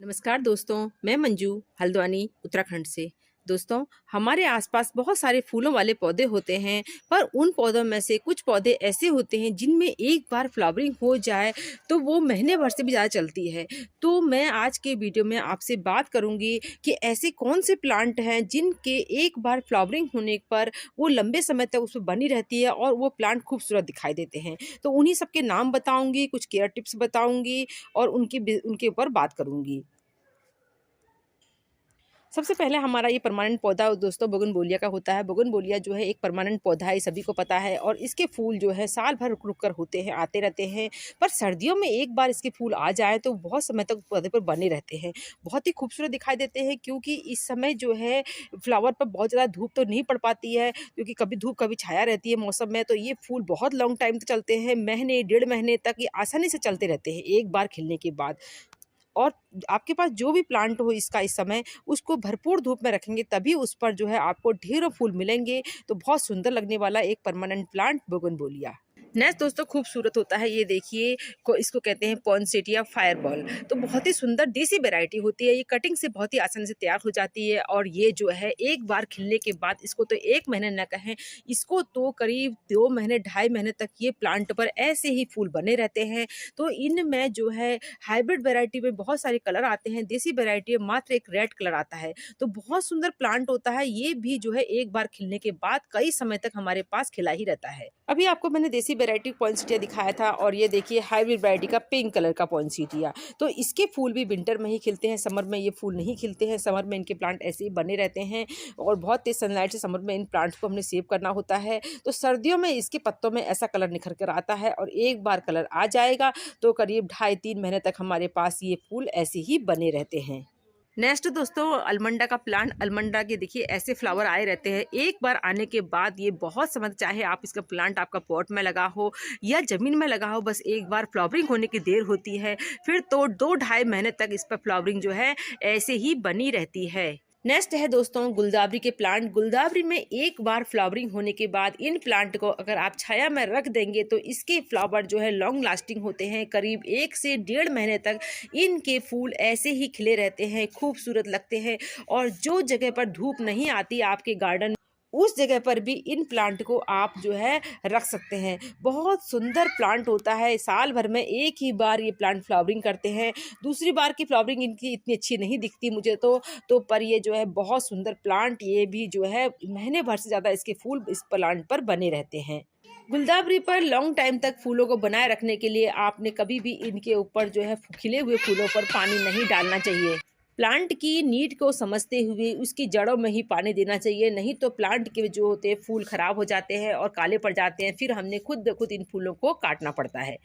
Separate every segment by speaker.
Speaker 1: नमस्कार दोस्तों, मैं मंजू हल्द्वानी उत्तराखंड से। दोस्तों, हमारे आसपास बहुत सारे फूलों वाले पौधे होते हैं, पर उन पौधों में से कुछ पौधे ऐसे होते हैं जिनमें एक बार फ्लावरिंग हो जाए तो वो महीने भर से भी ज़्यादा चलती है। तो मैं आज के वीडियो में आपसे बात करूंगी कि ऐसे कौन से प्लांट हैं जिनके एक बार फ्लावरिंग होने पर वो लंबे समय तक उसमें बनी रहती है और वो प्लांट खूबसूरत दिखाई देते हैं। तो उन्हीं सब के नाम बताऊंगी, कुछ केयर टिप्स बताऊंगी और उनके ऊपर बात करूंगी। सबसे पहले हमारा ये परमानेंट पौधा दोस्तों बोगनवेलिया का होता है। बोगनवेलिया जो है एक परमानेंट पौधा है, सभी को पता है, और इसके फूल जो है साल भर रुक रुक कर होते हैं, आते रहते हैं। पर सर्दियों में एक बार इसके फूल आ जाए तो बहुत समय तक पौधे पर बने रहते हैं। बहुत ही खूबसूरत दिखाई देते हैं क्योंकि इस समय जो है फ्लावर पर बहुत ज़्यादा धूप तो नहीं पड़ पाती है, क्योंकि कभी धूप कभी छाया रहती है मौसम में। तो ये फूल बहुत लॉन्ग टाइम तक चलते हैं, महीने डेढ़ महीने तक ये आसानी से चलते रहते हैं एक बार खिलने के बाद। और आपके पास जो भी प्लांट हो इसका इस समय, उसको भरपूर धूप में रखेंगे तभी उस पर जो है आपको ढेरों फूल मिलेंगे। तो बहुत सुंदर लगने वाला एक परमानेंट प्लांट बोगनवेलिया। नेक्स्ट दोस्तों खूबसूरत होता है, ये देखिए इसको कहते हैं पॉइंसेटिया फायरबॉल। तो बहुत ही सुंदर देसी वैरायटी होती है, ये कटिंग से बहुत ही आसानी से तैयार हो जाती है। और ये जो है एक बार खिलने के बाद इसको तो एक महीने न कहें, इसको तो करीब 2 महीने 2.5 महीने तक ये प्लांट पर ऐसे ही फूल बने रहते हैं। तो इनमें जो है हाइब्रिड वैरायटी में बहुत सारे कलर आते हैं, देसी वैरायटी में मात्र एक रेड कलर आता है। तो बहुत सुंदर प्लांट होता है, ये भी जो है एक बार खिलने के बाद कई समय तक हमारे पास खिला ही रहता है। अभी आपको मैंने देसी वैरायटी पॉइंसेटिया दिखाया था, और ये देखिए हाइब्रिड वैरायटी का पिंक कलर का पॉइंसेटिया। तो इसके फूल भी विंटर में ही खिलते हैं, समर में ये फूल नहीं खिलते हैं। समर में इनके प्लांट ऐसे ही बने रहते हैं, और बहुत तेज सनलाइट से समर में इन प्लांट्स को हमने सेव करना होता है। तो सर्दियों में इसके पत्तों में ऐसा कलर निखर कर आता है, और एक बार कलर आ जाएगा तो करीब 2.5-3 महीने तक हमारे पास ये फूल ऐसे ही बने रहते हैं। नेक्स्ट दोस्तों अलमंडा का प्लांट। अलमंडा के देखिए ऐसे फ्लावर आए रहते हैं, एक बार आने के बाद ये बहुत समय, चाहे आप इसका प्लांट आपका पॉट में लगा हो या ज़मीन में लगा हो, बस एक बार फ्लावरिंग होने की देर होती है, फिर तो 2-2.5 महीने तक इस पर फ्लावरिंग जो है ऐसे ही बनी रहती है। नेक्स्ट है दोस्तों गुलदावरी के प्लांट। गुलदावरी में एक बार फ्लावरिंग होने के बाद इन प्लांट को अगर आप छाया में रख देंगे तो इसके फ्लावर जो है लॉन्ग लास्टिंग होते हैं, करीब 1 से 1.5 महीने तक इनके फूल ऐसे ही खिले रहते हैं, खूबसूरत लगते हैं। और जो जगह पर धूप नहीं आती आपके गार्डन, उस जगह पर भी इन प्लांट को आप जो है रख सकते हैं। बहुत सुंदर प्लांट होता है, साल भर में एक ही बार ये प्लांट फ्लावरिंग करते हैं। दूसरी बार की फ्लावरिंग इनकी इतनी अच्छी नहीं दिखती मुझे तो पर ये जो है बहुत सुंदर प्लांट, ये भी जो है महीने भर से ज़्यादा इसके फूल इस प्लांट पर बने रहते हैं। गुलदावरी पर लॉन्ग टाइम तक फूलों को बनाए रखने के लिए आपने कभी भी इनके ऊपर जो है खिले हुए फूलों पर पानी नहीं डालना चाहिए। प्लांट की नीड को समझते हुए उसकी जड़ों में ही पानी देना चाहिए, नहीं तो प्लांट के जो होते हैं फूल खराब हो जाते हैं और काले पड़ जाते हैं, फिर हमने खुद ब खुद इन फूलों को काटना पड़ता है।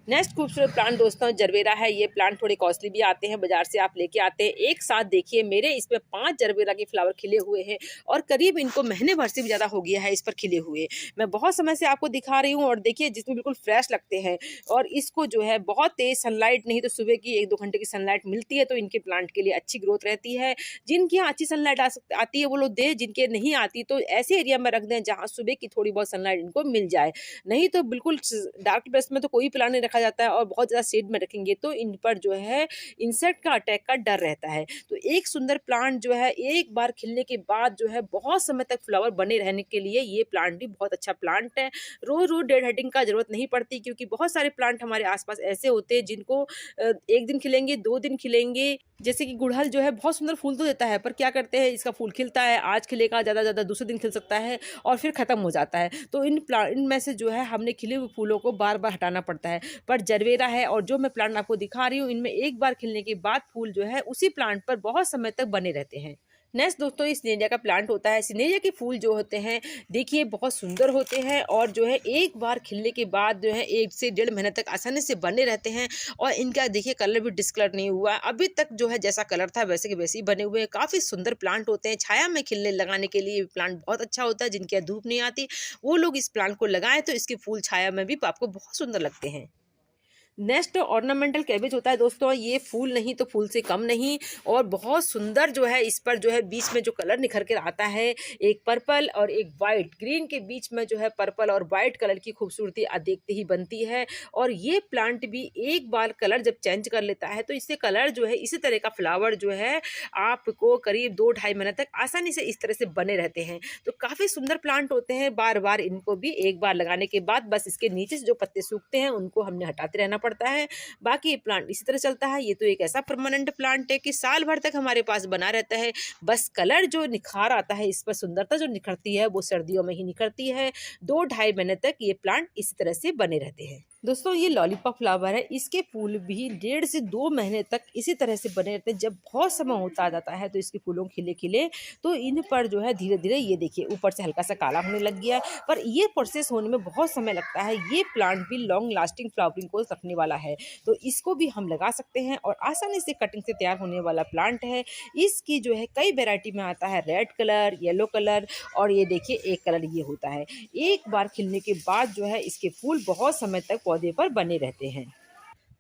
Speaker 1: नेक्स्ट खूबसूरत प्लांट दोस्तों जरबेरा है। ये प्लांट थोड़े कॉस्टली भी आते हैं, बाजार से आप लेके आते हैं। एक साथ देखिए मेरे इसमें 5 जरबेरा के फ्लावर खिले हुए हैं, और करीब इनको महीने भर से भी ज़्यादा हो गया है इस पर खिले हुए। मैं बहुत समय से आपको दिखा रही हूँ, और देखिए जिसमें बिल्कुल फ्रेश लगते हैं। और इसको जो है बहुत तेज़ सनलाइट नहीं तो सुबह की 1-2 घंटे की सनलाइट मिलती है तो इनके प्लांट के लिए अच्छी ग्रोथ रहती है। जिनके यहाँ अच्छी सनलाइट आती है वो लोग दें, जिनके नहीं आती तो ऐसे एरिया में रख दें जहाँ सुबह की थोड़ी बहुत सनलाइट इनको मिल जाए। नहीं तो बिल्कुल डार्क प्लेस में तो कोई प्लांट नहीं रखा जाता है, और बहुत ज़्यादा शेड में रखेंगे तो इन पर जो है इंसेक्ट का अटैक का डर रहता है। तो एक सुंदर प्लांट जो है एक बार खिलने के बाद जो है बहुत समय तक फ्लावर बने रहने के लिए ये प्लांट भी बहुत अच्छा प्लांट है। रोज रोज डेड हेडिंग का जरूरत नहीं पड़ती, क्योंकि बहुत सारे प्लांट हमारे आसपास ऐसे होते हैं जिनको एक दिन खिलेंगे, 2 दिन खिलेंगे। जैसे कि गुड़हल जो है बहुत सुंदर फूल तो देता है, पर क्या करते हैं इसका फूल खिलता है, आज खिलेगा, ज़्यादा ज़्यादा दूसरे दिन खिल सकता है और फिर ख़त्म हो जाता है। तो इनमें से जो है हमने खिले हुए फूलों को बार बार हटाना पड़ता है। पर जरवेरा है और जो मैं प्लांट आपको दिखा रही हूँ, इनमें एक बार खिलने के बाद फूल जो है उसी प्लांट पर बहुत समय तक बने रहते हैं। नेक्स्ट दोस्तों सिनेरिया का प्लांट होता है। सिनेरिया के फूल जो होते हैं देखिए बहुत सुंदर होते हैं, और जो है एक बार खिलने के बाद जो है 1 से 1.5 महीने तक आसानी से बने रहते हैं। और इनका देखिए कलर भी डिस्कलर नहीं हुआ, अभी तक जो है जैसा कलर था वैसे के वैसे ही बने हुए हैं। काफ़ी सुंदर प्लांट होते हैं, छाया में खिलने लगाने के लिए प्लांट बहुत अच्छा होता है। जिनके यहाँ धूप नहीं आती वो लोग इस प्लांट को लगाएं तो इसके फूल छाया में भी आपको बहुत सुंदर लगते हैं। नेक्स्ट ऑर्नामेंटल कैबेज होता है दोस्तों, ये फूल नहीं तो फूल से कम नहीं, और बहुत सुंदर जो है इस पर जो है बीच में जो कलर निखर कर आता है, एक पर्पल और एक वाइट, ग्रीन के बीच में जो है पर्पल और वाइट कलर की खूबसूरती देखते ही बनती है। और ये प्लांट भी एक बार कलर जब चेंज कर लेता है तो इससे कलर जो है इसी तरह का फ्लावर जो है आपको करीब 2-2.5 महीने तक आसानी से इस तरह से बने रहते हैं। तो काफ़ी सुंदर प्लांट होते हैं, बार बार इनको भी एक बार लगाने के बाद बस इसके नीचे से जो पत्ते सूखते हैं उनको हमने हटाते रहना पड़ता है, बाकी ये प्लांट इसी तरह चलता है। ये तो एक ऐसा परमानेंट प्लांट है कि साल भर तक हमारे पास बना रहता है। बस कलर जो निखार आता है, इस पर सुंदरता जो निखरती है वो सर्दियों में ही निखरती है। 2-2.5 महीने तक ये प्लांट इसी तरह से बने रहते हैं। दोस्तों ये लॉलीपॉप फ्लावर है, इसके फूल भी 1.5 से 2 महीने तक इसी तरह से बने रहते हैं। जब बहुत समय होता आ जाता है तो इसके फूलों खिले खिले तो इन पर जो है धीरे धीरे ये देखिए ऊपर से हल्का सा काला होने लग गया, पर ये प्रोसेस होने में बहुत समय लगता है। ये प्लांट भी लॉन्ग लास्टिंग फ्लावरिंग को रखने वाला है, तो इसको भी हम लगा सकते हैं और आसानी से कटिंग से तैयार होने वाला प्लांट है। इसकी जो है कई वेराइटी में आता है, रेड कलर, येलो कलर, और ये देखिए एक कलर ये होता है। एक बार खिलने के बाद जो है इसके फूल बहुत समय तक पौधे पर बने रहते हैं।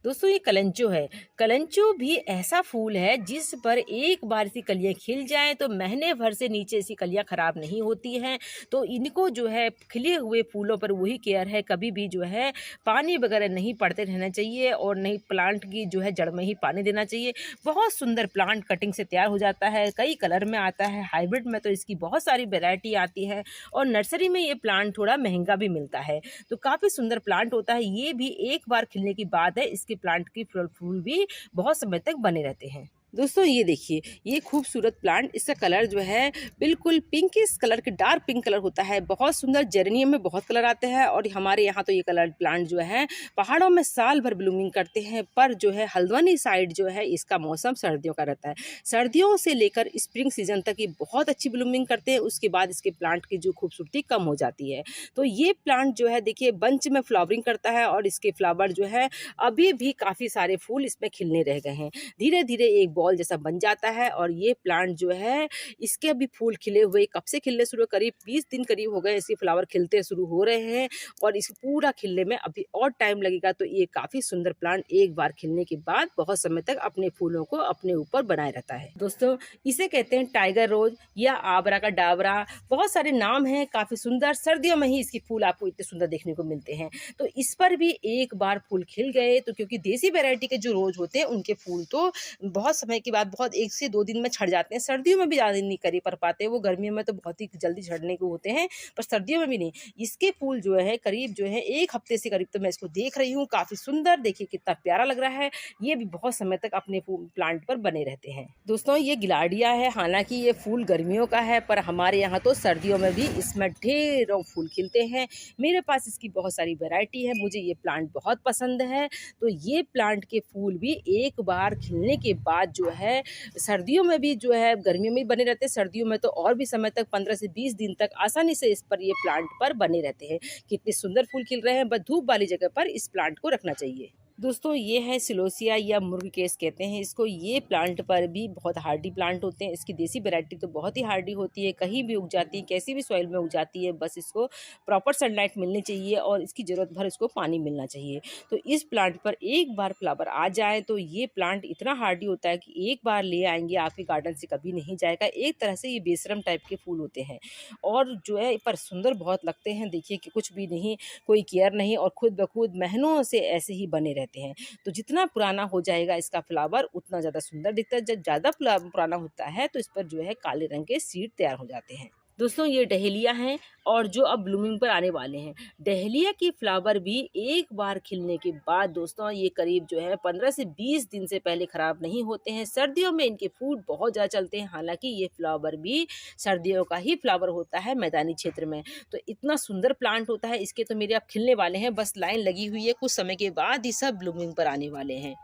Speaker 1: दोस्तों ये कलंचो है। कलंचो भी ऐसा फूल है जिस पर एक बार इसकी कलियां खिल जाएं तो महीने भर से नीचे इसकी कलियां खराब नहीं होती हैं। तो इनको जो है खिले हुए फूलों पर वही केयर है, कभी भी जो है पानी वगैरह नहीं पड़ते रहना चाहिए और नहीं प्लांट की जो है जड़ में ही पानी देना चाहिए। बहुत सुंदर प्लांट कटिंग से तैयार हो जाता है, कई कलर में आता है, हाइब्रिड में तो इसकी बहुत सारी वेराइटी आती है और नर्सरी में ये प्लांट थोड़ा महंगा भी मिलता है। तो काफ़ी सुंदर प्लांट होता है। ये भी एक बार खिलने की बात है, इसके प्लांट की फूल भी बहुत समय तक बने रहते हैं। दोस्तों ये देखिए ये खूबसूरत प्लांट, इसका कलर जो है बिल्कुल पिंकिश कलर के, डार्क पिंक कलर होता है। बहुत सुंदर, जेरेनियम में बहुत कलर आते हैं और हमारे यहाँ तो ये कलर प्लांट जो है पहाड़ों में साल भर ब्लूमिंग करते हैं, पर जो है हल्द्वानी साइड जो है इसका मौसम सर्दियों का रहता है। सर्दियों से लेकर स्प्रिंग सीजन तक ये बहुत अच्छी ब्लूमिंग करते हैं, उसके बाद इसके प्लांट की जो खूबसूरती कम हो जाती है। तो ये प्लांट जो है देखिए बंच में फ्लावरिंग करता है और इसके फ्लावर जो है अभी भी काफ़ी सारे फूल इसमें खिलने रह गए हैं। धीरे धीरे एक बॉल जैसा बन जाता है और ये प्लांट जो है इसके अभी फूल खिले हुए, कब से खिलने शुरू, करीब 20 दिन करीब हो गए इसके फ्लावर खिलते शुरू हो रहे हैं और इस पूरा खिलने में अभी और टाइम लगेगा। तो ये काफ़ी सुंदर प्लांट एक बार खिलने के बाद बहुत समय तक अपने फूलों को अपने ऊपर बनाए रहता है। दोस्तों इसे कहते हैं टाइगर रोज या आबरा का डाबरा, बहुत सारे नाम हैं, काफ़ी सुंदर। सर्दियों में ही इसके फूल आपको इतने सुंदर देखने को मिलते हैं। तो इस पर भी एक बार फूल खिल गए तो, क्योंकि देसी वैरायटी के जो रोज होते हैं उनके फूल तो बहुत समय के बाद बहुत 1 से 2 दिन में झड़ जाते हैं। सर्दियों में भी ज़्यादा नहीं करी पर पाते, वो गर्मियों में तो बहुत ही जल्दी झड़ने को होते हैं, पर सर्दियों में भी नहीं। इसके फूल जो है करीब जो है 1 हफ्ते से करीब तो मैं इसको देख रही हूँ, काफ़ी सुंदर, देखिए कितना प्यारा लग रहा है। ये भी बहुत समय तक अपने प्लांट पर बने रहते हैं। दोस्तों ये गिलाडिया है, हालांकि ये फूल गर्मियों का है पर हमारे यहाँ तो सर्दियों में भी इसमें ढेरों फूल खिलते हैं। मेरे पास इसकी बहुत सारी वैरायटी है, मुझे ये प्लांट बहुत पसंद है। तो ये प्लांट के फूल भी एक बार खिलने के बाद जो है सर्दियों में भी जो है, गर्मियों में भी बने रहते हैं, सर्दियों में तो और भी समय तक 15 से 20 दिन तक आसानी से इस पर ये प्लांट पर बने रहते हैं। कितने सुंदर फूल खिल रहे हैं, बस धूप वाली जगह पर इस प्लांट को रखना चाहिए। दोस्तों ये है सिलोसिया या मुर्ग केस कहते हैं इसको। ये प्लांट पर भी बहुत हार्डी प्लांट होते हैं। इसकी देसी वैरायटी तो बहुत ही हार्डी होती है, कहीं भी उग जाती है, कैसी भी सॉइल में उग जाती है, बस इसको प्रॉपर सनलाइट मिलनी चाहिए और इसकी ज़रूरत भर इसको पानी मिलना चाहिए। तो इस प्लांट पर एक बार फ्लावर आ जाए तो ये प्लांट इतना हार्डी होता है कि एक बार ले आएंगे आपके गार्डन से कभी नहीं जाएगा। एक तरह से ये बेशरम टाइप के फूल होते हैं और जो है पर सुंदर बहुत लगते हैं। देखिए कि कुछ भी नहीं, कोई केयर नहीं और खुद ब खुद महीनों से ऐसे ही बने रहते हैं। तो जितना पुराना हो जाएगा इसका फ्लावर उतना ज़्यादा सुंदर दिखता है। जब ज़्यादा पुराना होता है तो इस पर जो है काले रंग के सीड तैयार हो जाते हैं। दोस्तों ये डहेलिया हैं और जो अब ब्लूमिंग पर आने वाले हैं। डहेलिया की फ्लावर भी एक बार खिलने के बाद दोस्तों ये करीब जो है 15 से 20 दिन से पहले ख़राब नहीं होते हैं। सर्दियों में इनके फूल बहुत ज़्यादा चलते हैं, हालांकि ये फ्लावर भी सर्दियों का ही फ्लावर होता है मैदानी क्षेत्र में। तो इतना सुंदर प्लांट होता है, इसके तो मेरे अब खिलने वाले हैं, बस लाइन लगी हुई है, कुछ समय के बाद ही सब ब्लूमिंग पर आने वाले हैं।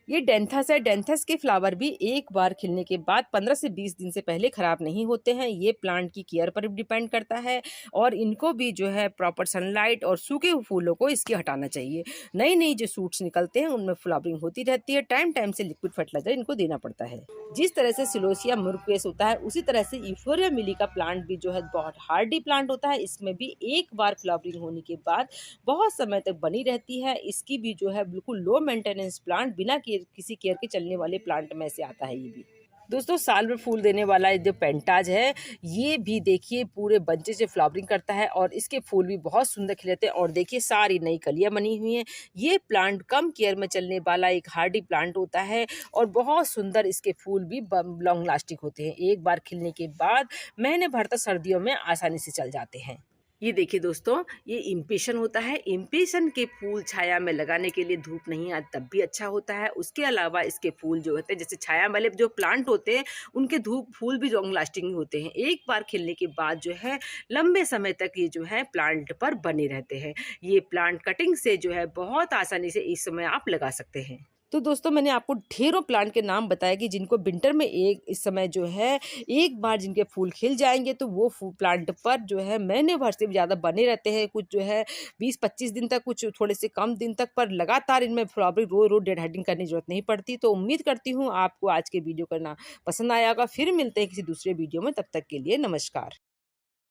Speaker 1: ये डेंथस है। डेंथस के फ्लावर भी एक बार खिलने के बाद 15 से 20 दिन से पहले खराब नहीं होते हैं। ये प्लांट की केयर पर डिपेंड करता है और इनको भी जो है प्रॉपर सनलाइट और सूखे हुए फूलों को इसके हटाना चाहिए। नई नई जो सूट्स निकलते हैं उनमें फ्लावरिंग होती रहती है। टाइम टाइम से लिक्विड फर्टिलाइजर इनको देना पड़ता है। जिस तरह से सिलोसिया मुर्कवेस होता है उसी तरह से यूफोरिया मिली का प्लांट भी जो है बहुत हार्डी प्लांट होता है। इसमें भी एक बार फ्लावरिंग होने के बाद बहुत समय तक बनी रहती है। इसकी भी जो है बिल्कुल लो मेंटेनेंस प्लांट, बिना केयर किसी केयर के चलने वाले प्लांट में से आता है ये भी। दोस्तों साल में फूल देने वाला जो पेंटाज है, ये भी देखिए पूरे बंचे से फ्लावरिंग करता है और इसके फूल भी बहुत सुंदर खिलते हैं और देखिए सारी नई कलियां बनी हुई हैं। ये प्लांट कम केयर में चलने वाला एक हार्डी प्लांट होता है और बहुत सुंदर इसके फूल भी लॉन्ग लास्टिंग होते हैं। एक बार खिलने के बाद महीने भर तक सर्दियों में आसानी से चल जाते हैं। ये देखिए दोस्तों, ये इम्पेशन होता है। इम्पेशन के फूल छाया में लगाने के लिए धूप नहीं आती तब भी अच्छा होता है। उसके अलावा इसके फूल जो होते हैं, जैसे छाया वाले जो प्लांट होते हैं उनके धूप फूल भी लॉन्ग लास्टिंग होते हैं। एक बार खिलने के बाद जो है लंबे समय तक ये जो है प्लांट पर बने रहते हैं। ये प्लांट कटिंग से जो है बहुत आसानी से इस समय आप लगा सकते हैं। तो दोस्तों मैंने आपको ढेरों प्लांट के नाम बताए कि जिनको विंटर में एक इस समय जो है एक बार जिनके फूल खिल जाएंगे तो वो प्लांट पर जो है महीने भर से भी ज़्यादा बने रहते हैं। कुछ जो है 20-25 दिन तक, कुछ थोड़े से कम दिन तक, पर लगातार इनमें फ्लावरिंग रोज रोज डेड हेडिंग करने की जरूरत नहीं पड़ती। तो उम्मीद करती हूँ आपको आज के वीडियो करना पसंद आया होगा। फिर मिलते हैं किसी दूसरे वीडियो में, तब तक के लिए नमस्कार।